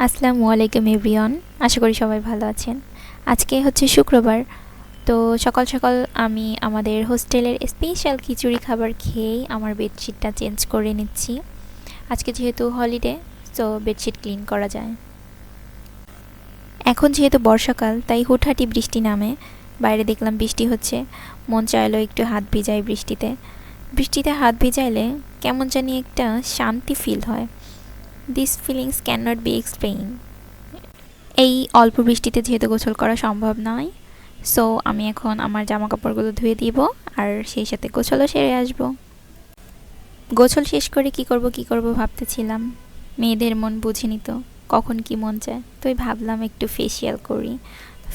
আসসালামু আলাইকুম এভরিওয়ান। আশা করি সবাই ভালো আছেন। আজকে হচ্ছে শুক্রবার, তো সকাল সকাল আমি আমাদের হোস্টেলের স্পেশাল খিচুড়ি খাবার খেয়েই আমার বেডশিটটা চেঞ্জ করে নিচ্ছি। আজকে যেহেতু হলিডে, সো বেডশিট ক্লিন করা যায়। এখন যেহেতু বর্ষাকাল, তাই হুটহাটি বৃষ্টি নামে। বাইরে দেখলাম বৃষ্টি হচ্ছে, মন চাইলো একটু হাত ভিজাই বৃষ্টিতে। বৃষ্টিতে হাত ভিজাইলে কেমন জানি একটা শান্তি ফিল হয়। This feelings can not be explain. এই অল্প বৃষ্টিতে যেহেতু গোসল করা সম্ভব নয়, সো আমি এখন আমার জামা কাপড়গুলো ধুয়ে দিব আর সেই সাথে গোসলও সেরে আসব। গোসল শেষ করে কি করব ভাবতেছিলাম। মেয়েদের মন বুঝিনি তো, কখন কি মন চায়, তো ভাবলাম একটু ফেসিয়াল করি।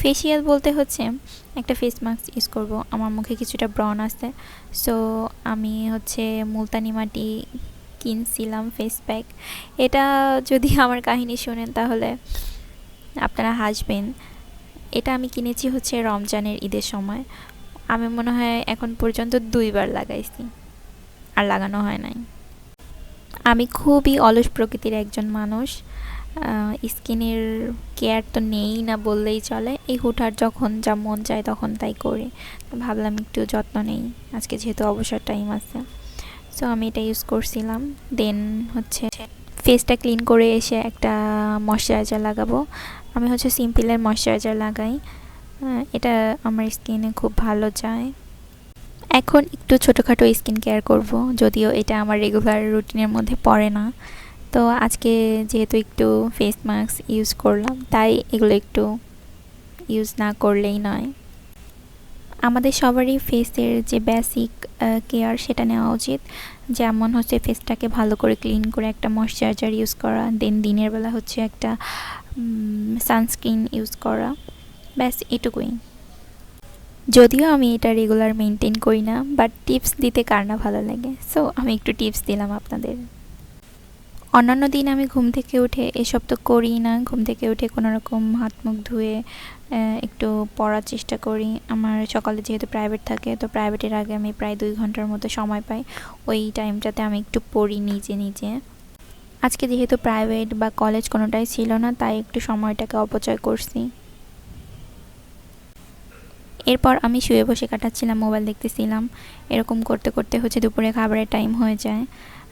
ফেসিয়াল বলতে হচ্ছে একটা ফেস মাস্ক ইউজ করব। আমার মুখে কিছুটা ব্রণ আছে, সো আমি হচ্ছে মুলতানি মাটি কিনছিলাম ফেস প্যাক। এটা যদি আমার কাহিনী শোনেন তাহলে আপনারা হাসবেন। এটা আমি কিনেছি হচ্ছে রমজানের ঈদের সময়। আমি মনে হয় এখন পর্যন্ত 2বার লাগাইছি, আর লাগানো হয় নাই। আমি খুবই অলস প্রকৃতির একজন মানুষ। স্কিনের কেয়ার তো নেই না বললেই চলে। এই হুটহাট যখন যা মন চায় তখন তাই করি। তো ভাবলাম একটু যত্ন নেই, আজকে যেহেতু অবসর টাইম আছে। সো আমি এটা ইউজ করছিলাম। দেন হচ্ছে ফেসটা ক্লিন করে এসে একটা ময়শ্চারাইজার লাগাবো। আমি হচ্ছে সিম্পলের ময়শ্চারাইজার লাগাই। এটা আমার স্কিনে খুব ভালো যায়। এখন একটু ছোটোখাটো স্কিন কেয়ার করব, যদিও এটা আমার রেগুলার রুটিনের মধ্যে পড়ে না। তো আজকে যেহেতু একটু ফেস মাস্ক ইউজ করলাম, তাই এগুলো একটু ইউজ না করলেই নয়। আমাদের সবারই ফেসের যে বেসিক কেয়ার সেটা নেওয়া উচিত। যেমন হচ্ছে ফেসটাকে ভালো করে ক্লিন করে একটা ময়শ্চারাইজার ইউজ করা, দেন দিনের বেলা হচ্ছে একটা সানস্ক্রিন ইউজ করা, ব্যাস এটুকুই। যদিও আমি এটা রেগুলার মেনটেন করি না, বাট টিপস দিতে কার না ভালো লাগে, সো আমি একটু টিপস দিলাম আপনাদের। অন্যান্য দিন আমি ঘুম থেকে উঠে এসব তো করি না। ঘুম থেকে উঠে কোনো রকম হাত মুখ ধুয়ে একটু পড়ার চেষ্টা করি। আমার সকালে যেহেতু প্রাইভেট থাকে, তো প্রাইভেটের আগে আমি প্রায় 2 ঘন্টার মতো সময় পাই। ওই টাইমটাতে আমি একটু পড়ি নিজে নিজে। আজকে যেহেতু প্রাইভেট বা কলেজ কোনোটাই ছিল না, তাই একটু সময়টাকে অপচয় করছি। এরপর আমি শুয়ে বসে কাটাচ্ছিলাম, মোবাইল দেখতেছিলাম। এরকম করতে করতে হচ্ছে দুপুরে খাবারের টাইম হয়ে যায়।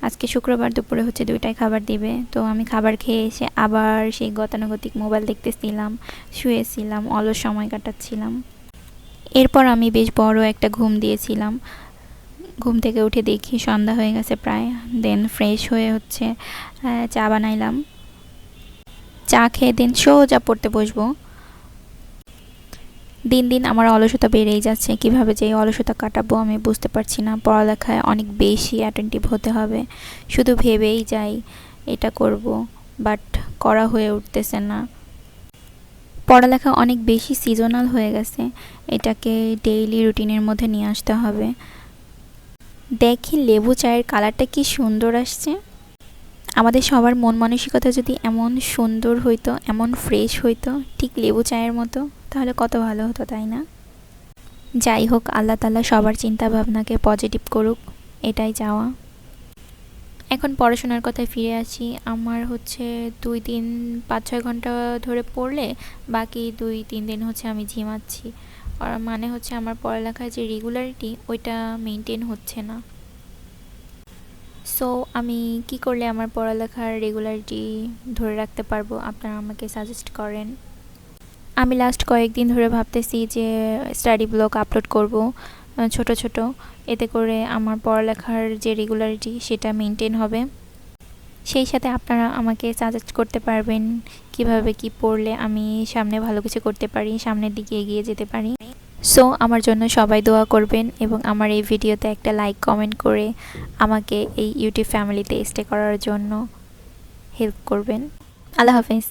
আজকে শুক্রবার, দুপুরে হচ্ছে 2টায় খাবার দিবে। তো আমি খাবার খেয়ে এসে আবার সেই গতানুগতিক মোবাইল দেখতেছিলাম, শুয়েছিলাম, অলস সময় কাটাচ্ছিলাম। এরপর আমি বেশ বড় একটা ঘুম দিয়েছিলাম। ঘুম থেকে উঠে দেখি সন্ধ্যা হয়ে গেছে প্রায়। দেন ফ্রেশ হয়ে হচ্ছে চা বানাইলাম। চা খেয়ে দেন সোজা পড়তে বসবো। দিন দিন আমার অলসতা বেড়েই যাচ্ছে। কিভাবে যে এই অলসতা কাটাবো আমি বুঝতে পারছি না। পড়ালেখায় অনেক বেশি অ্যাটেন্টিভ হতে হবে। শুধু ভেবেই যাই এটা করব, বাট করা হয়ে উঠতেছে না। পড়ালেখা অনেক বেশি সিজনাল হয়ে গেছে, এটাকে ডেইলি রুটিনের মধ্যে নিয়ে আসতে হবে। দেখি লেবু চায়ের কালারটা কি সুন্দর আসছে। আমাদের সবার মন মানসিকতা যদি এমন সুন্দর হইতো, এমন ফ্রেশ হইতো, ঠিক লেবু চায়ের মতো, তাহলে কত ভালো হতো, তাই না? যাই হোক, আল্লাহ তাআলা সবার চিন্তা ভাবনাকে পজিটিভ করুক, এটাই চাওয়া। এখন পড়াশোনার কথায় ফিরে আসি। আমার হচ্ছে 2 দিন 5-6 ঘন্টা ধরে পড়লে বাকি 2-3 দিন হচ্ছে আমি ঝিমাচ্ছি। আর মানে হচ্ছে আমার পড়ালেখায় যে রেগুলারিটি ওইটা মেনটেন হচ্ছে না। সো আমি কি করলে আমার পড়ালেখার রেগুলারিটি ধরে রাখতে পারবো, আপনারা আমাকে সাজেস্ট করেন। আমি লাস্ট কয়েকদিন ধরে ভাবতেছি যে স্টাডি ব্লগ আপলোড করব, ছোট ছোট। এতে করে আমার পড়ালেখার যে রেগুলারিটি সেটা মেনটেন হবে। সেই সাথে আপনারা আমাকে সাজেস্ট করতে পারবেন কিভাবে কি পড়লে আমি সামনে ভালো কিছু করতে পারি, সামনের দিকে এগিয়ে যেতে পারি। সো আমার জন্য সবাই দোয়া করবেন এবং আমার এই ভিডিওতে একটা লাইক কমেন্ট করে আমাকে এই ইউটিউব ফ্যামিলিতে স্টে করার জন্য হেল্প করবেন। আল্লাহ হাফেজ।